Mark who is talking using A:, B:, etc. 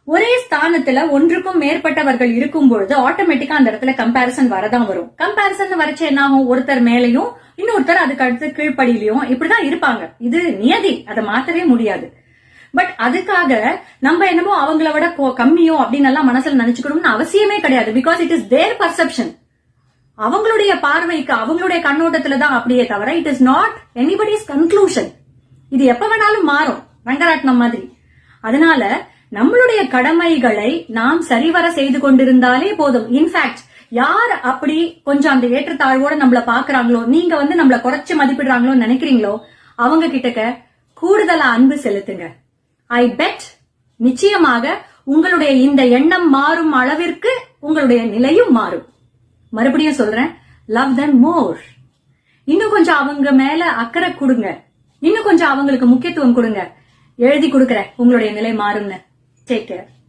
A: ஒரே ஸ்தானத்துல ஒன்றுக்கும் மேற்பட்டவர்கள் இருக்கும் பொழுது ஆட்டோமேட்டிக்கா அந்த இடத்துல கம்பாரிசன் வரதான் வரும். கம்பாரிசன் வரைச்சு என்ன ஆகும், ஒருத்தர் மேலையும் இன்னொருத்தர் அதுக்கு அடுத்து கீழ்ப்படியிலையும் இப்படிதான் இருப்பாங்க. இது நியதி, அதை மாத்தவே முடியாது. பட் அதுக்காக நம்ம என்னமோ அவங்கள விட கம்மியோ அப்படின்னு எல்லாம் மனசுல நினைச்சுக்கணும்னு அவசியமே கிடையாது. Because it is their perception. அவங்களுடைய பார்வைக்கு அவங்களுடைய கண்ணோட்டத்துலதான் அப்படியே தவிர it is not anybody's conclusion. இது எப்ப வேணாலும் மாறும், ரங்கராட்னம் மாதிரி. அதனால நம்மளுடைய கடமைகளை நாம் சரிவர செய்து கொண்டிருந்தாலே போதும். இன்ஃபேக்ட் யார் அப்படி கொஞ்சம் அந்த ஏற்றத்தாழ்வோட நம்மள பாக்குறாங்களோ, நீங்க நம்மள குறைச்சு மதிப்பிடுறாங்களோ நினைக்கிறீங்களோ, அவங்க கிட்டக்க கூடுதலா அன்பு செலுத்துங்க. ஐ பெட் நிச்சயமாக உங்களுடைய இந்த எண்ணம் மாறும் அளவிற்கு உங்களுடைய நிலையும் மாறும். மறுபடியும் சொல்றேன், லவ் them மோர். இன்னும் கொஞ்சம் அவங்க மேல அக்கறை கொடுங்க, இன்னும் கொஞ்சம் அவங்களுக்கு முக்கியத்துவம் கொடுங்க. எழுதி கொடுக்கறேன், உங்களுடைய நிலை மாறும்னு. Take care.